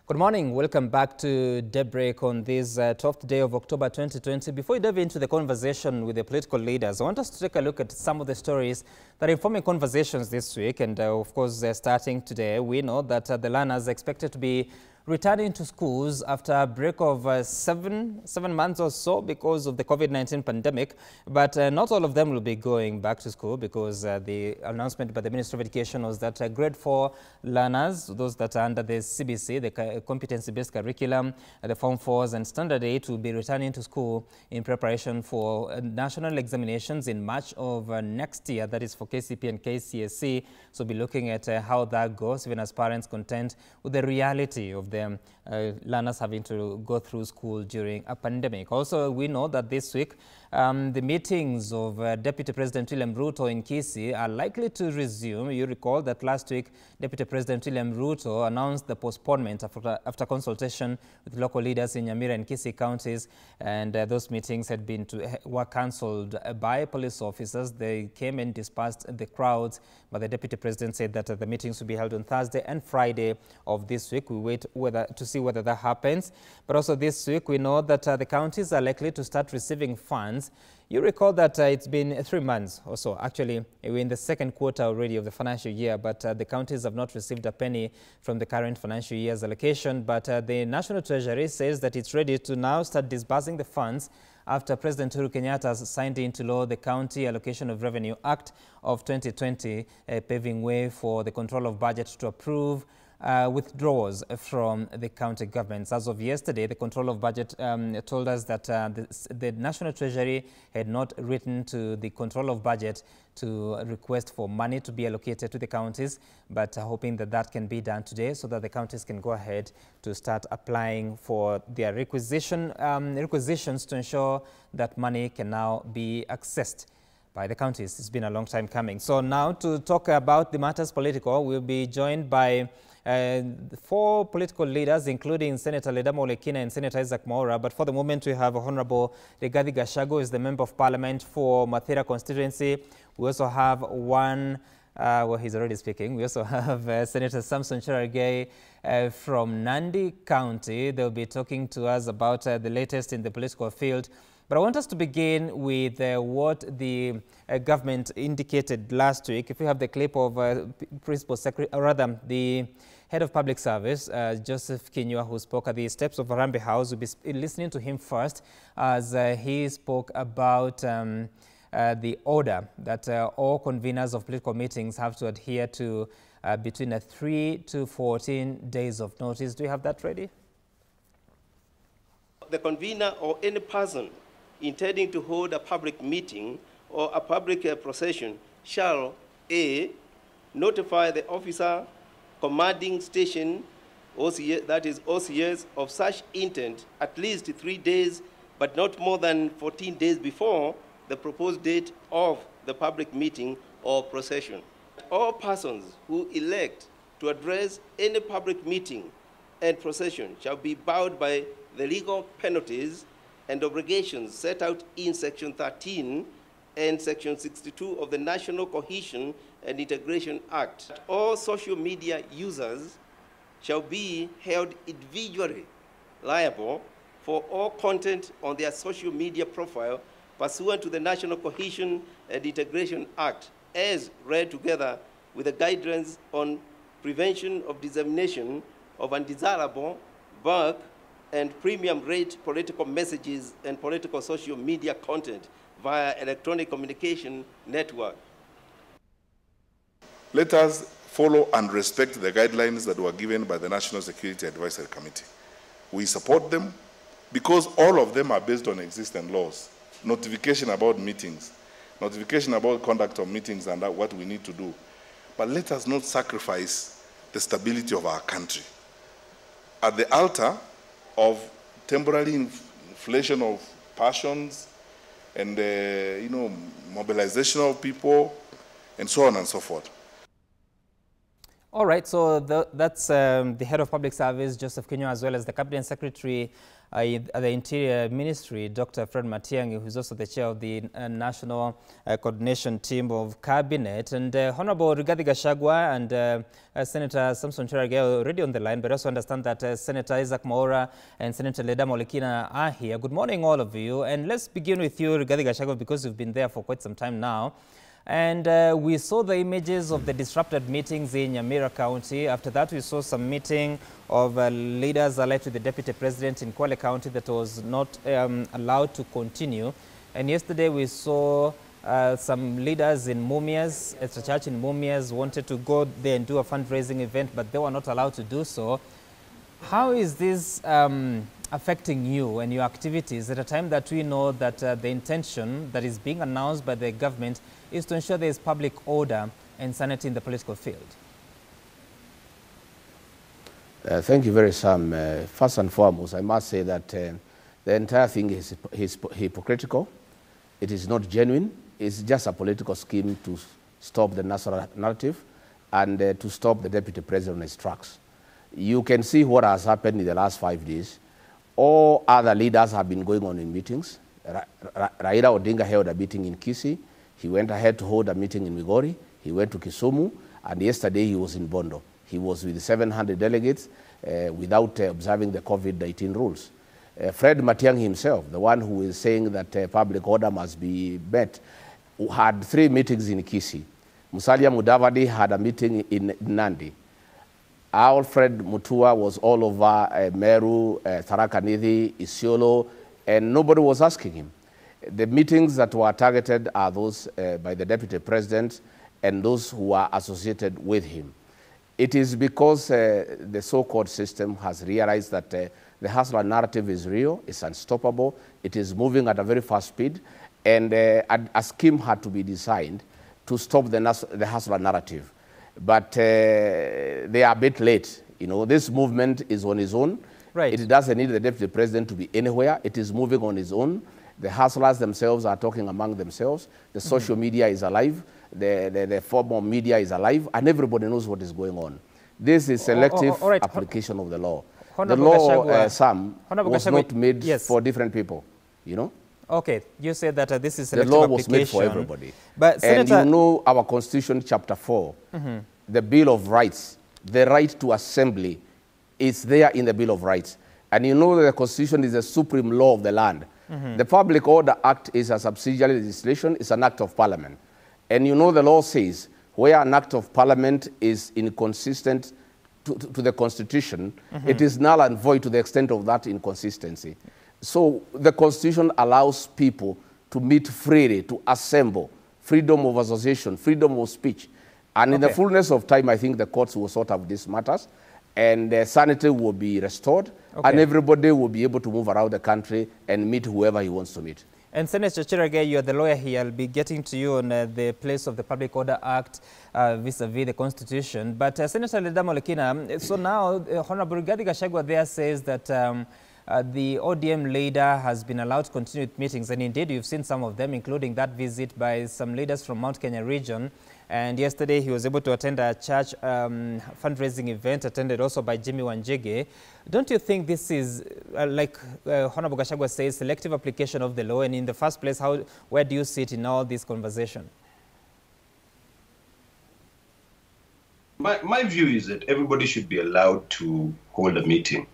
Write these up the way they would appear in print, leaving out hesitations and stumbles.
Good morning. Welcome back to Daybreak on this 12th day of October 2020. Before we dive into the conversation with the political leaders, I want us to take a look at some of the stories that are informing conversations this week. And of course, starting today, we know that the learners are expected to be returning to schools after a break of seven months or so because of the COVID-19 pandemic. But not all of them will be going back to school because the announcement by the Ministry of Education was that grade 4 learners, those that are under the CBC, the competency-based curriculum, the Form 4s and Standard 8 will be returning to school in preparation for national examinations in March of next year. That is for KCP and KCSE. So we'll be looking at how that goes, even as parents contend with the reality of them learners having to go through school during a pandemic. Also, we know that this week the meetings of Deputy President William Ruto in Kisii are likely to resume. You recall that last week Deputy President William Ruto announced the postponement after consultation with local leaders in Nyamira and Kisii counties, and those meetings were cancelled by police officers. They came and dispersed the crowds, but the Deputy President said that the meetings will be held on Thursday and Friday of this week. We wait to see whether that happens. But also this week, we know that the counties are likely to start receiving funds. You recall that it's been 3 months or so. Actually, we're in the second quarter already of the financial year, but the counties have not received a penny from the current financial year's allocation. But the National Treasury says that it's ready to now start disbursing the funds after President Uhuru Kenyatta has signed into law the County Allocation of Revenue Act of 2020, paving way for the Control of Budget to approve withdrawals from the county governments. As of yesterday, the Control of Budget told us that the National Treasury had not written to the Control of Budget to request for money to be allocated to the counties, but hoping that that can be done today so that the counties can go ahead to start applying for their requisitions to ensure that money can now be accessed by the counties. It's been a long time coming. So now to talk about the matters political, we'll be joined by 4 political leaders, including Senator Ledamo Lekina and Senator Isaac Mwaura. But for the moment, we have Honorable Rigathi Gachagua, who is the Member of Parliament for Mathira constituency. We also have well, he's already speaking. We also have Senator Samson Cherargei from Nandi County. They'll be talking to us about the latest in the political field. But I want us to begin with what the government indicated last week. If we have the clip of Principal Secretary, or rather the Head of Public Service, Joseph Kinyua, who spoke at the steps of Harambee House. We'll be listening to him first as he spoke about the order that all conveners of political meetings have to adhere to between 3 to 14 days of notice. Do you have that ready? The convener or any person intending to hold a public meeting or a public procession shall A, notify the officer commanding station, OCS, that is OCS, of such intent at least 3 days, but not more than 14 days before the proposed date of the public meeting or procession. All persons who elect to address any public meeting and procession shall be bound by the legal penalties and obligations set out in Section 13 and Section 62 of the National Cohesion and Integration Act. All social media users shall be held individually liable for all content on their social media profile pursuant to the National Cohesion and Integration Act, as read together with the guidelines on prevention of dissemination of undesirable, bulk, and premium rate political messages and political social media content via electronic communication network. Let us follow and respect the guidelines that were given by the National Security Advisory Committee. We support them because all of them are based on existing laws. Notification about meetings, notification about conduct of meetings and what we need to do. But let us not sacrifice the stability of our country at the altar of temporary inflation of passions and mobilization of people and so on and so forth. All right, so that's the head of public service, Joseph Kinyo, as well as the cabinet secretary at the Interior Ministry, Dr. Fred Matiang'i, who's also the chair of the National Coordination Team of Cabinet. And Honorable Rigathi Gachagua and Senator Samson Cherargei are already on the line, but also understand that Senator Isaac Mwaura and Senator Leda Molekina are here. Good morning, all of you. And let's begin with you, Rigathi Gachagua, because you've been there for quite some time now. And we saw the images of the disrupted meetings in Nyamira County. After that, we saw some meeting of leaders allied to the Deputy President in Kwale County that was not allowed to continue. And yesterday, we saw some leaders in Mumias, at a church in Mumias, wanted to go there and do a fundraising event, but they were not allowed to do so. How is this affecting you and your activities at a time that we know that the intention that is being announced by the government is to ensure there is public order and sanity in the political field? Thank you very much, Sam. First and foremost, I must say that the entire thing is hypocritical. It is not genuine. It's just a political scheme to stop the national narrative and to stop the Deputy President on his tracks. You can see what has happened in the last 5 days. All other leaders have been going on in meetings. Raila Odinga held a meeting in Kisii. He went ahead to hold a meeting in Migori. He went to Kisumu, and yesterday he was in Bondo. He was with 700 delegates without observing the COVID-19 rules. Fred Matiang'i himself, the one who is saying that public order must be met, had 3 meetings in Kisii. Musalia Mudavadi had a meeting in Nandi. Alfred Mutua was all over Meru, Tharaka Nithi, Isiolo, and nobody was asking him. The meetings that were targeted are those by the Deputy President and those who are associated with him. It is because the so-called system has realized that the hustler narrative is real, it's unstoppable, it is moving at a very fast speed, and a scheme had to be designed to stop the hustler narrative. But they are a bit late. You know, this movement is on its own. Right. It doesn't need the Deputy President to be anywhere. It is moving on its own. The hustlers themselves are talking among themselves. The social media is alive. The formal media is alive. And everybody knows what is going on. This is selective application of the law. The law, Sam, was not made for different people, you know? Okay, you said that this is selective application. The law was made for everybody. But Senator, and you know our Constitution, Chapter 4, the Bill of Rights, the right to assembly is there in the Bill of Rights. And you know that the Constitution is the supreme law of the land. The Public Order Act is a subsidiary legislation, it's an act of parliament. And you know the law says where an act of parliament is inconsistent to the Constitution, it is null and void to the extent of that inconsistency. So the Constitution allows people to meet freely, to assemble, freedom of association, freedom of speech. And in the fullness of time, I think the courts will sort out these matters, and sanity will be restored, and everybody will be able to move around the country and meet whoever he wants to meet. And Senator Cherargei, you are the lawyer here. I'll be getting to you on the place of the Public Order Act vis-a-vis the Constitution. But Senator Leda Molekina, so now Honorable Rigathi Gachagua there says that the ODM leader has been allowed to continue with meetings, and indeed you've seen some of them, including that visit by some leaders from Mount Kenya region. And yesterday he was able to attend a church fundraising event, attended also by Jimmy Wanjigi. Don't you think this is, like Honorable Gachagua says, selective application of the law? And in the first place, where do you sit in all this conversation? My view is that everybody should be allowed to hold a meeting.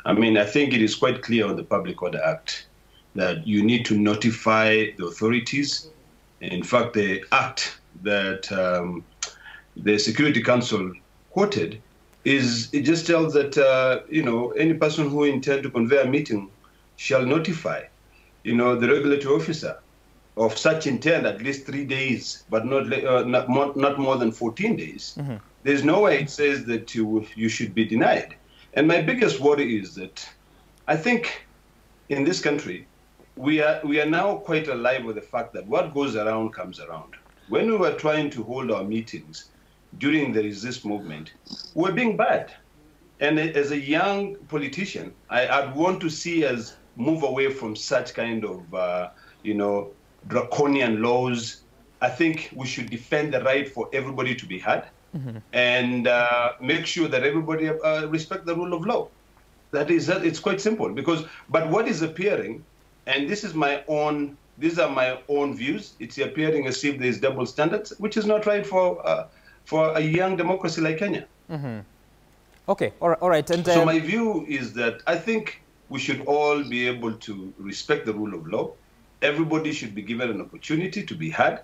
I mean, I think it is quite clear on the Public Order Act that you need to notify the authorities. In fact, the act that the Security Council quoted it just tells that, you know, any person who intends to convene a meeting shall notify, you know, the regulatory officer of such intent at least 3 days, but not more than 14 days. There's no way it says that you should be denied. And my biggest worry is that I think in this country, we are now quite alive with the fact that what goes around comes around. When we were trying to hold our meetings during the resist movement, we were being bad. And as a young politician, I'd want to see us move away from such kind of, you know, draconian laws I think we should defend the right for everybody to be heard, and make sure that everybody respect the rule of law. It's quite simple. But what is appearing, and these are my own views, it's appearing as if there's double standards, which is not right for a young democracy like Kenya. Okay, all right. And so my view is that I think we should all be able to respect the rule of law. Everybody should be given an opportunity to be heard.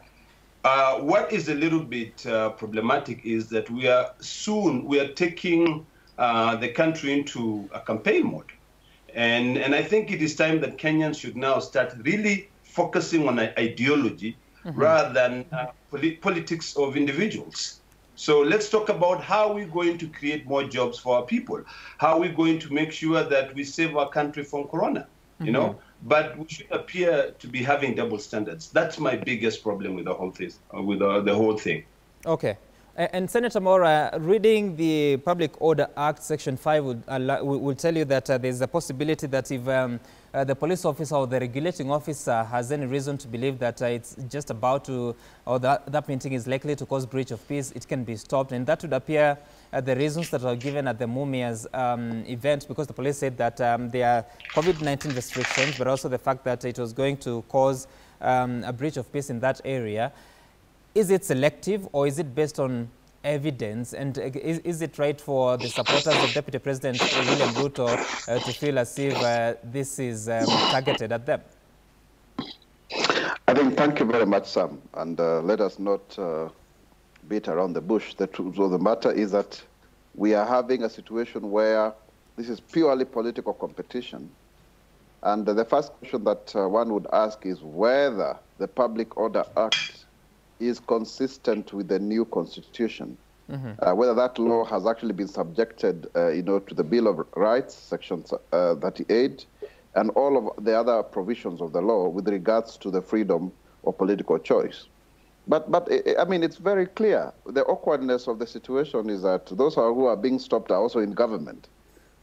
What is a little bit problematic is that we are taking the country into a campaign mode. And I think it is time that Kenyans should now start really focusing on ideology rather than politics of individuals. So let's talk about how we're going to create more jobs for our people, how we're going to make sure that we save our country from corona, you know? But we should appear to be having double standards. That's my biggest problem with the whole thing. Okay. And Senator Mora, reading the Public Order Act, Section 5 will tell you that there's a possibility that if the police officer or the regulating officer has any reason to believe that it's just about to, or that meeting is likely to cause breach of peace, it can be stopped. And that would appear the reasons that were given at the Mumias event, because the police said that there are COVID-19 restrictions, but also the fact that it was going to cause a breach of peace in that area. Is it selective, or is it based on evidence? And is it right for the supporters of Deputy President William Ruto to feel as if this is targeted at them? I think, thank you very much, Sam. And let us not beat around the bush. The truth of the matter is that we are having a situation where this is purely political competition. And the first question that one would ask is whether the Public Order Act is consistent with the new constitution, whether that law has actually been subjected, to the Bill of Rights, Section 38, and all of the other provisions of the law with regards to the freedom of political choice. But I mean, it's very clear. The awkwardness of the situation is that those who are being stopped are also in government.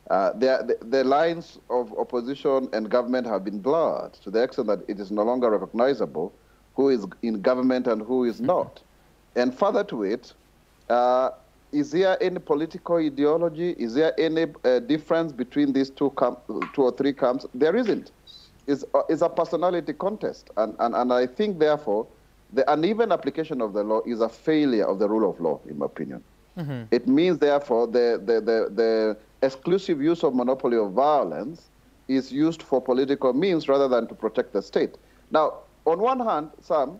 The lines of opposition and government have been blurred to the extent that it is no longer recognizable who is in government and who is not. And further to it, is there any political ideology? Is there any difference between these two or three camps? There isn't. It's a personality contest. And I think, therefore, the uneven application of the law is a failure of the rule of law, in my opinion. It means, therefore, the exclusive use of monopoly of violence is used for political means rather than to protect the state. Now, on one hand, Sam,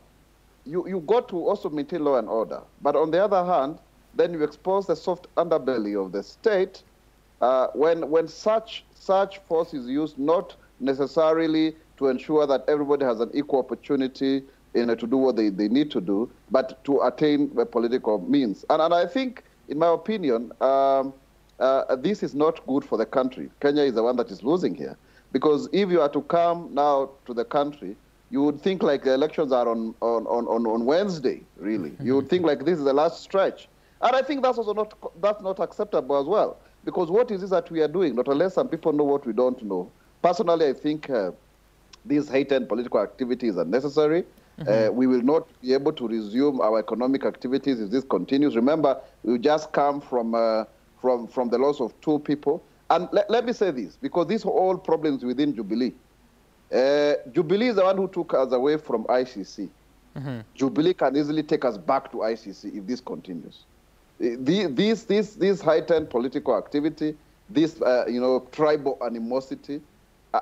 you got to also maintain law and order. But on the other hand, then you expose the soft underbelly of the state when such force is used not necessarily to ensure that everybody has an equal opportunity to do what they need to do, but to attain the political means. And I think, in my opinion, this is not good for the country. Kenya is the one that is losing here. Because if you are to come now to the country, you would think like the elections are on Wednesday, really. You would think like this is the last stretch. And I think that's also not acceptable as well. Because what is it that we are doing? Not unless some people know what we don't know. Personally, I think these heightened political activities are necessary. We will not be able to resume our economic activities if this continues. Remember, we just come from the loss of 2 people. And let me say this, because these are all problems within Jubilee. Jubilee is the one who took us away from ICC. Jubilee can easily take us back to ICC if this continues. This heightened political activity, this tribal animosity,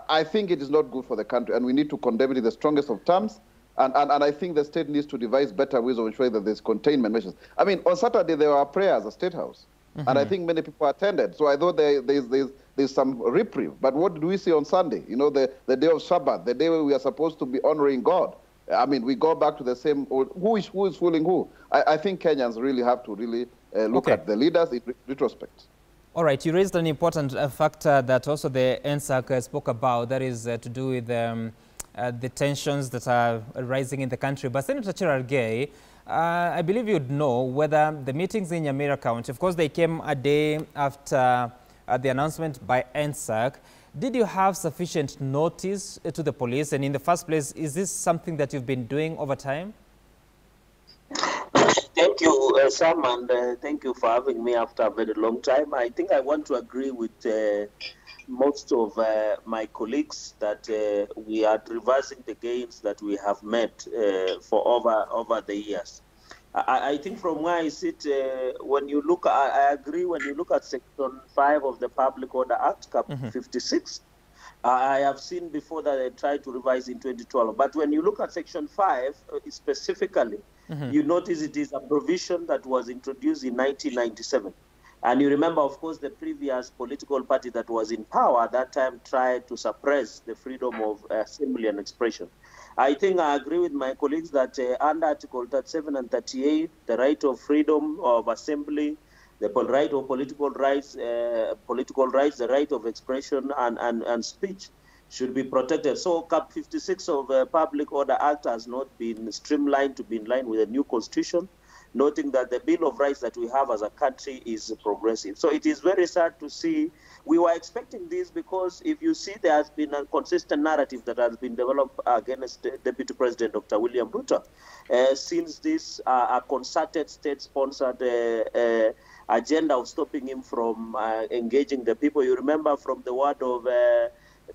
I think it is not good for the country, and we need to condemn it in the strongest of terms. And I think the state needs to devise better ways of ensuring that there's containment measures. I mean, on Saturday there were prayers at State House, and I think many people attended. So I thought there's some reprieve. But what did we see on Sunday? You know, the day of Shabbat, the day where we are supposed to be honoring God. I mean, we go back to the same old, who is fooling who? I think Kenyans really have to look at the leaders in retrospect. All right, you raised an important factor that also the NSAC spoke about, that is to do with the tensions that are rising in the country. But Senator Cherargei, I believe you'd know whether the meetings in Nyamira County, of course they came a day after the announcement by NSAC. Did you have sufficient notice to the police? And in the first place, is this something that you've been doing over time? Thank you, Sam, and thank you for having me after a very long time. I think I want to agree with most of my colleagues that we are reversing the gains that we have made for over the years. I think from where I sit, when you look, I agree when you look at Section 5 of the Public Order Act, Cap 56, I have seen before that they tried to revise in 2012. But when you look at Section 5 specifically, you notice it is a provision that was introduced in 1997. And you remember, of course, the previous political party that was in power at that time tried to suppress the freedom of assembly and expression. I think I agree with my colleagues that under Article 37 and 38, the right of freedom of assembly, the right of political rights, the right of expression and speech should be protected. So Cap 56 of the Public Order Act has not been streamlined to be in line with the new constitution, noting that the Bill of Rights that we have as a country is progressive. So it is very sad to see. We were expecting this because if you see there has been a consistent narrative that has been developed against Deputy President Dr. William Ruto since this a concerted state-sponsored agenda of stopping him from engaging the people. You remember from the word of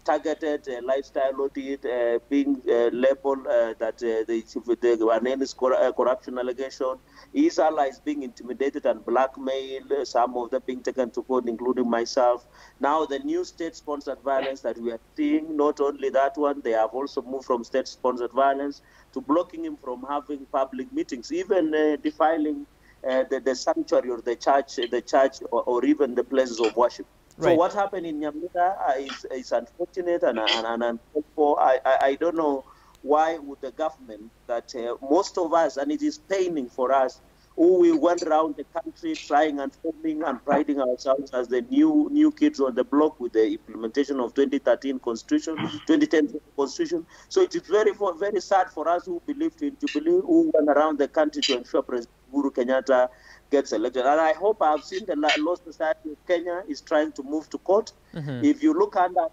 targeted lifestyle audit being labeled that the name is corruption allegation, his allies being intimidated and blackmailed, some of them being taken to court, including myself. Now the new state-sponsored violence that we are seeing, not only that one, they have also moved from state-sponsored violence to blocking him from having public meetings, even defiling the sanctuary or the church or even the places of worship. Right. So what happened in Nyamira is unfortunate and uncalled for. I don't know why would the government that most of us, and it is paining for us, who we went around the country trying and forming and priding ourselves as the new kids on the block with the implementation of 2013 Constitution, 2010 Constitution. So it is very sad for us who believed in Jubilee, who went around the country to ensure President Uhuru Kenyatta gets elected. And I hope I've seen the Law Society of Kenya is trying to move to court. If you look under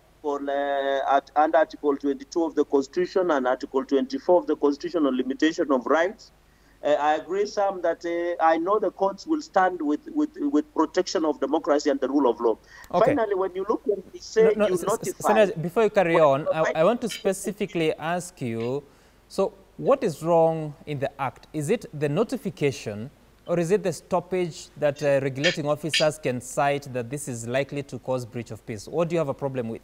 Article 22 of the Constitution and Article 24 of the Constitution on limitation of rights, I agree, Sam, that I know the courts will stand with protection of democracy and the rule of law. Okay. Finally, when you look when they say you notify... Senator, before you carry on, I want to specifically ask you, so what is wrong in the Act? Is it the notification or is it the stoppage that regulating officers can cite that this is likely to cause breach of peace? What do you have a problem with?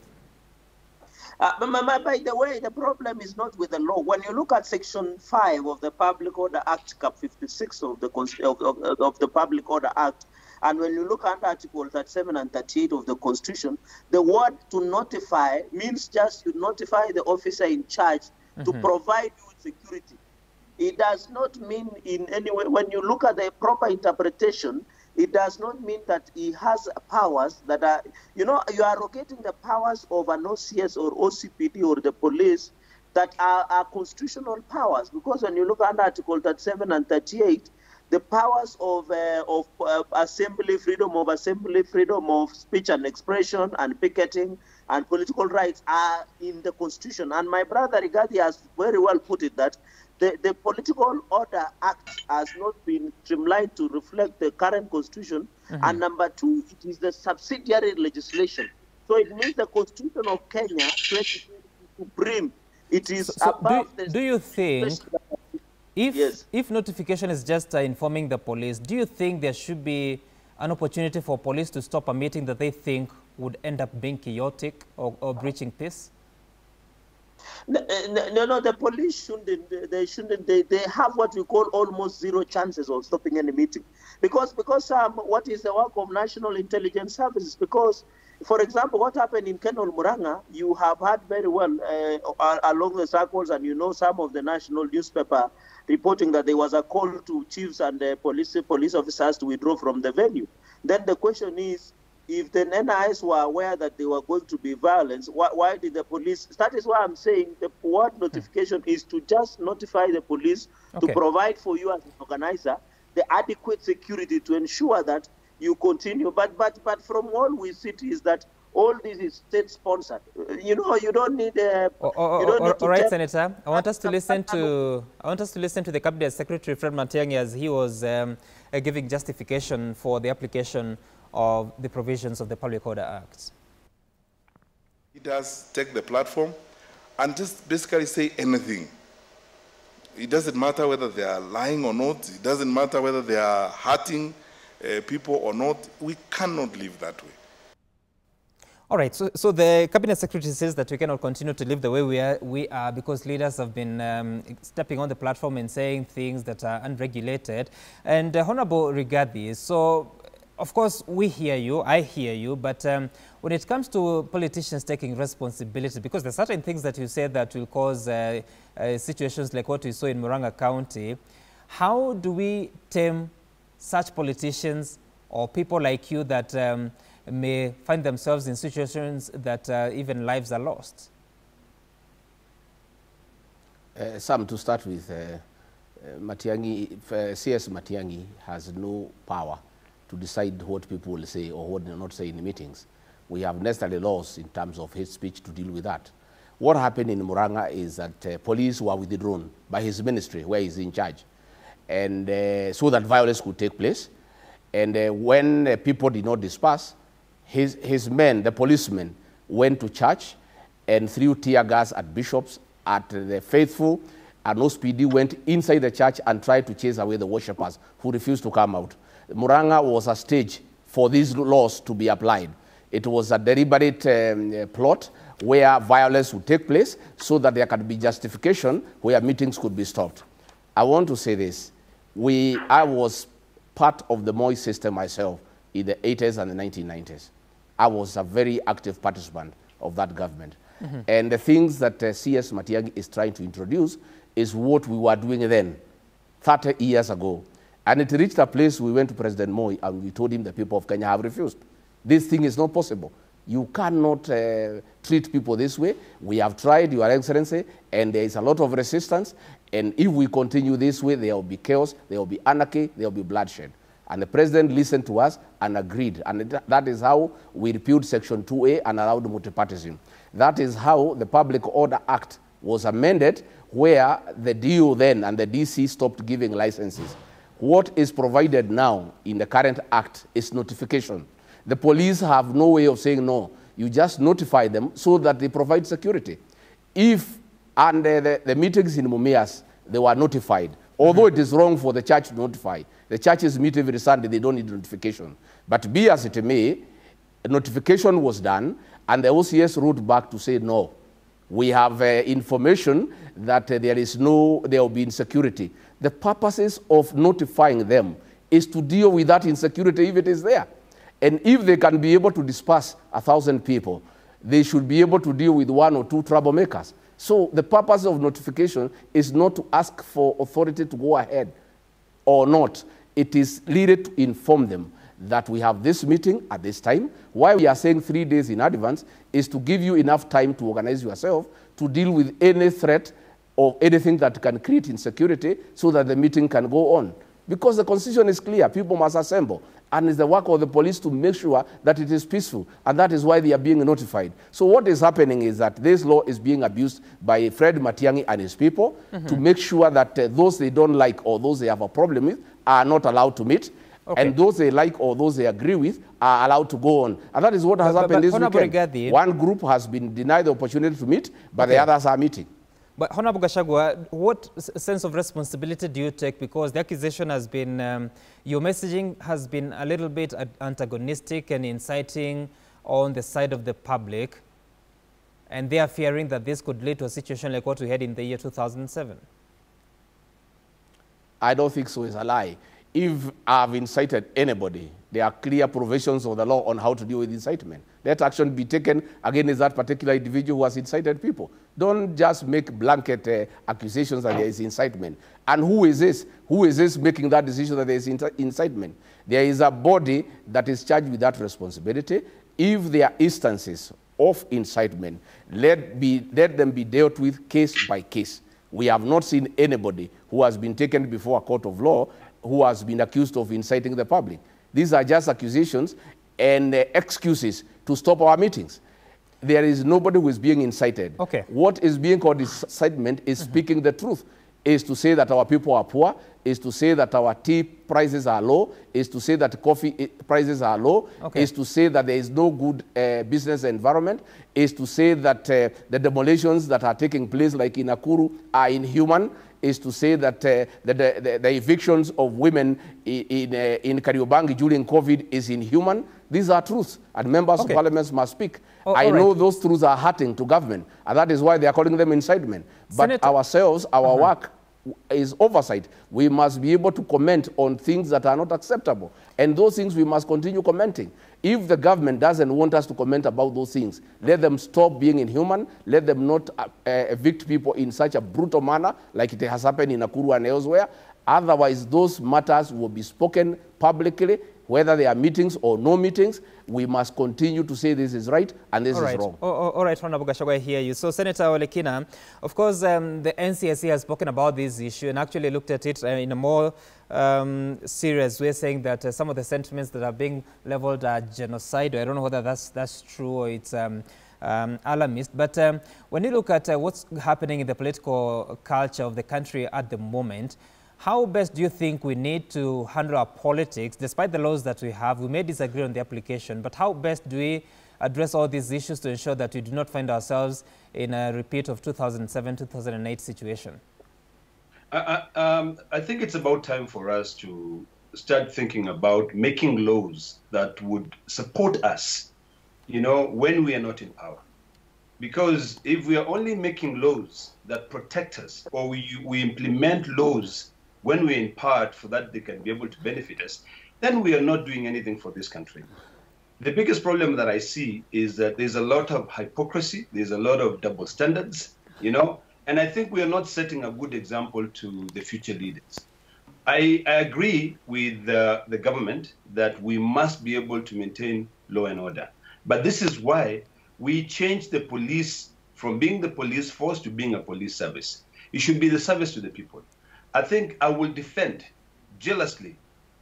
By the way, the problem is not with the law. When you look at Section 5 of the Public Order Act, Cap 56 of the Public Order Act, and when you look at Article 37 and 38 of the Constitution, the word to notify means just you notify the officer in charge to provide you with security. It does not mean in any way, when you look at the proper interpretation, it does not mean that he has powers that are, you are arrogating the powers of an OCS or OCPD or the police that are constitutional powers. Because when you look at Article 37 and 38, the powers of assembly, freedom of speech and expression and picketing and political rights are in the Constitution. And my brother Rigathi has very well put it that the Political Order Act has not been streamlined to reflect the current Constitution. And number two, it is the subsidiary legislation. So it means the Constitution of Kenya, supreme. It is above do you think, if notification is just informing the police, do you think there should be an opportunity for police to stop a meeting that they think would end up being chaotic or breaching peace? No, the police shouldn't. They have what we call almost zero chances of stopping any meeting, because what is the work of National Intelligence Services? Because, for example, what happened in Kenol Muranga, you have heard very well along the circles, and some of the national newspaper reporting that there was a call to chiefs and police officers to withdraw from the venue. Then the question is, if the NIS were aware that they were going to be violence, why did the police? That is why I'm saying the word notification is to just notify the police to provide for you as an organizer the adequate security to ensure that you continue. But from all we see is that All this is state-sponsored. You know, you don't need. All right, Senator. I want us to listen to the Cabinet Secretary Fred Matiang'i as he was giving justification for the application of the provisions of the Public Order Act. He does take the platform and just basically say anything. It doesn't matter whether they are lying or not. It doesn't matter whether they are hurting people or not. We cannot live that way. All right, so the Cabinet Secretary says that we cannot continue to live the way we are because leaders have been stepping on the platform and saying things that are unregulated. And Honorable Rigathi, so of course we hear you, I hear you, but when it comes to politicians taking responsibility, because there are certain things that you said that will cause situations like what we saw in Murang'a County, how do we tame such politicians or people like you that may find themselves in situations that even lives are lost? Sam, to start with, CS Matiang'i has no power to decide what people will say or what they will not say in the meetings. We have necessary laws in terms of hate speech to deal with that. What happened in Murang'a is that police were withdrawn by his ministry, where he's in charge, and so that violence could take place. And when people did not disperse, his men, the policemen, went to church and threw tear gas at bishops, at the faithful, and OSPD went inside the church and tried to chase away the worshippers who refused to come out. Murang'a was a stage for these laws to be applied. It was a deliberate plot where violence would take place so that there could be justification where meetings could be stopped. I want to say this. I was part of the Moi system myself in the 80s and the 1990s. I was a very active participant of that government. Mm-hmm. And the things that CS Matiang'i is trying to introduce is what we were doing then, 30 years ago. And it reached a place we went to President Moi and we told him the people of Kenya have refused. This thing is not possible. You cannot treat people this way. We have tried, Your Excellency, and there is a lot of resistance. And if we continue this way, there will be chaos, there will be anarchy, there will be bloodshed. And the president listened to us and agreed. And that is how we repealed Section 2A and allowed multipartyism. That is how the Public Order Act was amended, where the DO then and the DC stopped giving licenses. What is provided now in the current act is notification. The police have no way of saying no. You just notify them so that they provide security. If under the meetings in Mumias, they were notified, although it is wrong for the church to notify. The churches meet every Sunday, they don't need notification. But be as it may, a notification was done, and the OCS wrote back to say, no, we have information that there will be insecurity. The purposes of notifying them is to deal with that insecurity if it is there. And if they can be able to disperse 1,000 people, they should be able to deal with 1 or 2 troublemakers. So the purpose of notification is not to ask for authority to go ahead or not. It is really to inform them that we have this meeting at this time. Why we are saying 3 days in advance is to give you enough time to organize yourself to deal with any threat or anything that can create insecurity so that the meeting can go on. Because the constitution is clear, people must assemble. And it's the work of the police to make sure that it is peaceful. And that is why they are being notified. So what is happening is that this law is being abused by Fred Matiang'i and his people to make sure that those they don't like or those they have a problem with are not allowed to meet. Okay. And those they like or those they agree with are allowed to go on. And that is what has happened this weekend. Rigathi, one group has been denied the opportunity to meet, but the others are meeting. But Honorable Gachagua, what sense of responsibility do you take? Because the accusation has been, your messaging has been a little bit antagonistic and inciting on the side of the public, and they are fearing that this could lead to a situation like what we had in the year 2007. I don't think so. It's a lie. If I've incited anybody, there are clear provisions of the law on how to deal with incitement. Let action be taken against that particular individual who has incited people. Don't just make blanket accusations that there is incitement. And who is this? Who is this making that decision that there is incitement? There is a body that is charged with that responsibility. If there are instances of incitement, let them be dealt with case by case. We have not seen anybody who has been taken before a court of law who has been accused of inciting the public. These are just accusations. and excuses to stop our meetings. There is nobody who is being incited. Okay. What is being called incitement is speaking the truth, is to say that our people are poor, is to say that our tea prices are low, is to say that coffee prices are low, okay. is to say that there is no good business environment, is to say that the demolitions that are taking place like in Nakuru are inhuman, is to say that the evictions of women in Kariobangi during COVID is inhuman. These are truths, and members of parliament must speak. I know those truths are hurting to government, and that is why they are calling them incitement. But Senator, ourselves, our work is oversight. We must be able to comment on things that are not acceptable, and those things we must continue commenting. If the government doesn't want us to comment about those things, let them stop being inhuman, let them not evict people in such a brutal manner like it has happened in Nakuru and elsewhere. Otherwise, those matters will be spoken publicly, whether there are meetings or no meetings. We must continue to say this is right and this is wrong. All right, Honorable Gachagua, I hear you. So, Senator Olekina, of course, the NCSC has spoken about this issue and actually looked at it in a more serious way, saying that some of the sentiments that are being leveled are genocidal. I don't know whether that's true or it's alarmist. But when you look at what's happening in the political culture of the country at the moment, how best do you think we need to handle our politics, despite the laws that we have? We may disagree on the application, but how best do we address all these issues to ensure that we do not find ourselves in a repeat of 2007-2008 situation? I think it's about time for us to start thinking about making laws that would support us, you know, when we are not in power. Because if we are only making laws that protect us, or we implement laws when we're in power so that they can be able to benefit us, then we are not doing anything for this country. The biggest problem that I see is that there's a lot of hypocrisy, there's a lot of double standards, you know, and I think we are not setting a good example to the future leaders. I agree with the government that we must be able to maintain law and order. But this is why we changed the police from being the police force to being a police service. It should be the service to the people. I think I will defend jealously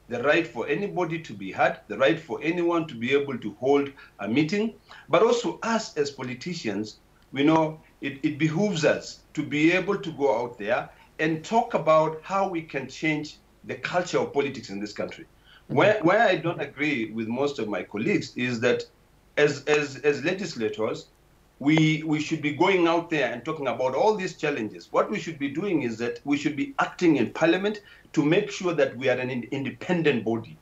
the right for anybody to be heard, the right for anyone to be able to hold a meeting, but also us as politicians, we know it behooves us to be able to go out there and talk about how we can change the culture of politics in this country. Mm-hmm. Where I don't agree with most of my colleagues is that as legislators, we should be going out there and talking about all these challenges. What we should be doing is that we should be acting in parliament to make sure that we are an independent body.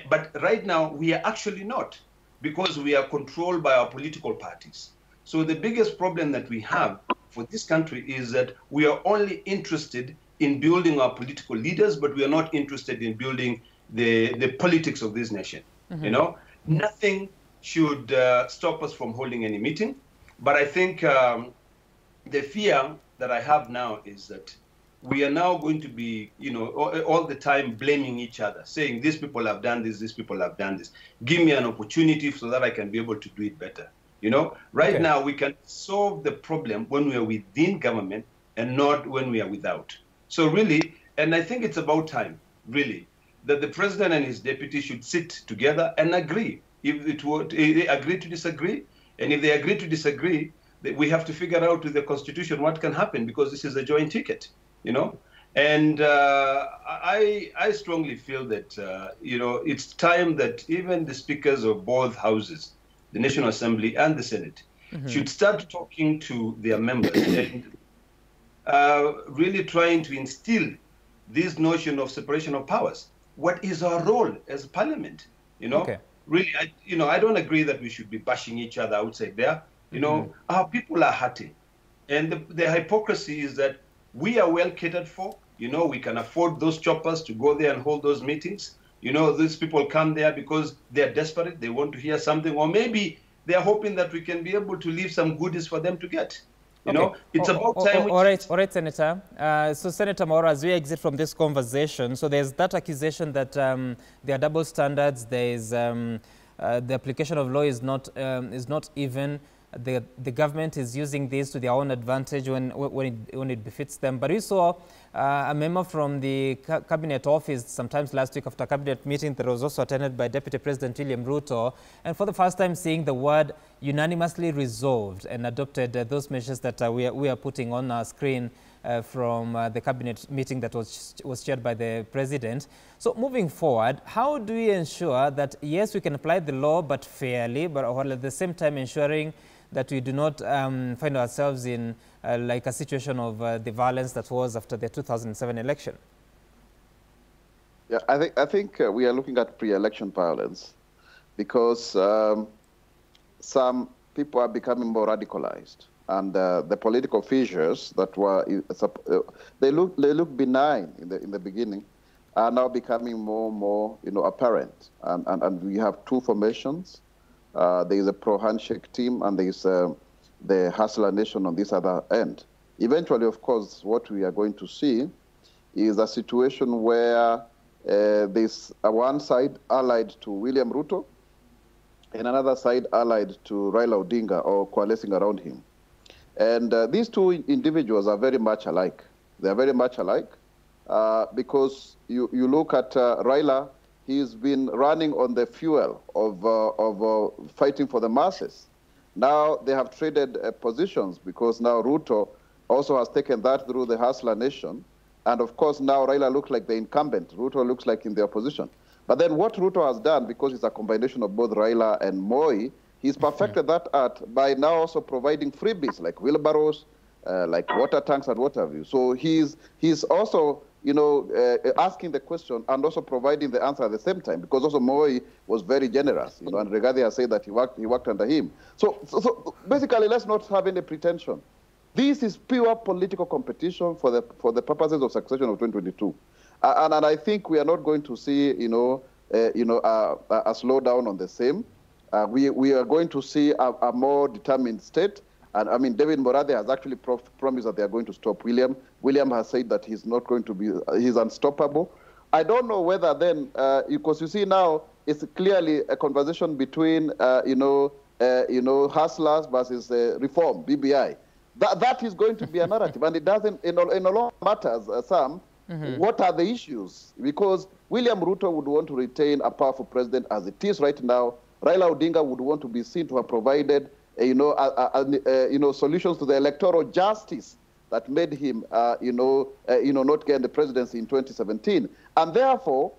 But right now, we are actually not, because we are controlled by our political parties. So the biggest problem that we have for this country is that we are only interested in building our political leaders, but we are not interested in building the politics of this nation. Mm-hmm. You know, nothing should stop us from holding any meeting. But I think the fear that I have now is that we are now going to be, you know, all the time blaming each other, saying these people have done this, these people have done this. Give me an opportunity so that I can be able to do it better. You know, right now we can solve the problem when we are within government and not when we are without. So really, and I think it's about time, really, that the president and his deputy should sit together and agree. If they agree to disagree, and if they agree to disagree, we have to figure out with the Constitution what can happen, because this is a joint ticket, you know. And I strongly feel that, you know, it's time that even the speakers of both houses, the National Assembly and the Senate, mm-hmm. should start talking to their members and really trying to instill this notion of separation of powers. What is our role as a parliament, you know? Okay. Really, I don't agree that we should be bashing each other outside there. You know, mm-hmm. our people are hurting. And the hypocrisy is that we are well catered for. You know, we can afford those choppers to go there and hold those meetings. You know, these people come there because they're desperate. They want to hear something. Or maybe they're hoping that we can be able to leave some goodies for them to get. You know, it's about time. All right, Senator. So, Senator Maura, as we exit from this conversation, so there's that accusation that there are double standards. There is the application of law is not even. the government is using this to their own advantage when it befits them. But we saw a memo from the cabinet office sometimes last week after a cabinet meeting that was also attended by Deputy President William Ruto, and for the first time seeing the word unanimously resolved and adopted those measures that we are putting on our screen from the cabinet meeting that was chaired by the president. So moving forward, how do we ensure that, yes, we can apply the law but fairly, but while at the same time ensuring that we do not find ourselves in like a situation of the violence that was after the 2007 election? Yeah, I think we are looking at pre-election violence because some people are becoming more radicalized, and the political fissures that were they look benign in the beginning are now becoming more and more apparent, and we have two formations. There is a pro-handshake team, and there is the Hustler Nation on this other end. Eventually, of course, what we are going to see is a situation where there's one side allied to William Ruto and another side allied to Raila Odinga or coalescing around him. And these two individuals are very much alike. They are very much alike because you look at Raila. He's been running on the fuel of fighting for the masses. Now they have traded positions because now Ruto also has taken that through the Hustler Nation. And of course, now Raila looks like the incumbent. Ruto looks like in the opposition. But then what Ruto has done, because it's a combination of both Raila and Moi, he's perfected that art by now also providing freebies like wheelbarrows, like water tanks and what have you. So he's also asking the question and also providing the answer at the same time, because also Moi was very generous, and Regathi has said that he worked under him. So basically, let's not have any pretension. This is pure political competition for the purposes of succession of 2022, and I think we are not going to see a slowdown on the same. We are going to see a more determined state. And I mean, David Morathe has actually promised that they are going to stop William. William has said that he's not going to be, he's unstoppable. I don't know whether then, because you see now, it's clearly a conversation between, hustlers versus reform, BBI. That is going to be a narrative, and it doesn't, in a lot of matters, Sam, what are the issues? Because William Ruto would want to retain a powerful president as it is right now. Raila Odinga would want to be seen to have provided solutions to the electoral justice that made him, not get the presidency in 2017. And therefore,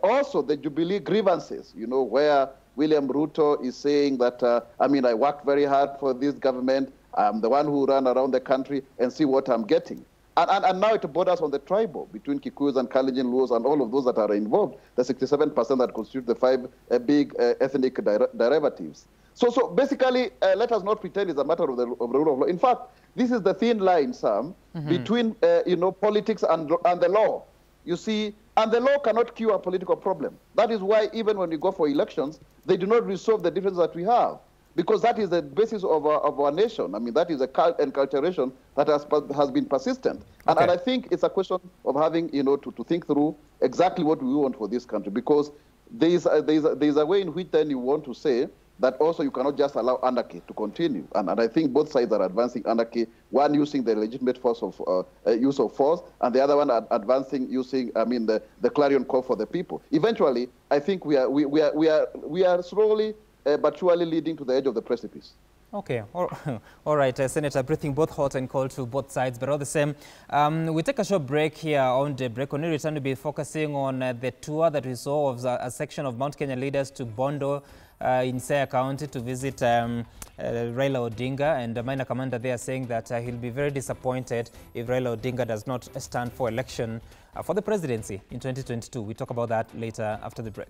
also the Jubilee grievances, where William Ruto is saying that, I worked very hard for this government. I'm the one who ran around the country and see what I'm getting. And now it borders on the tribal between Kikuyus and Kalenjin Luos and all of those that are involved, the 67% that constitute the five big ethnic derivatives. So basically, let us not pretend it's a matter of the rule of law. In fact, this is the thin line, Sam, between politics and the law. You see, and the law cannot cure a political problem. That is why even when we go for elections, they do not resolve the differences that we have, because that is the basis of our nation. I mean, that is a enculturation that has been persistent. And, and I think it's a question of having, to think through exactly what we want for this country, because there is a way in which then you want to say that also you cannot just allow anarchy to continue. And I think both sides are advancing anarchy, one using the legitimate force of use of force, and the other one advancing using, the clarion call for the people. Eventually, I think we are slowly but surely leading to the edge of the precipice. Okay, all right, Senator, breathing both hot and cold to both sides, but all the same, we take a short break here on the break. When we return, to be focusing on the tour that we saw of a section of Mount Kenya leaders to Bondo in Siaya County to visit Raila Odinga, and the minor commander there saying that he'll be very disappointed if Raila Odinga does not stand for election for the presidency in 2022. We talk about that later after the break.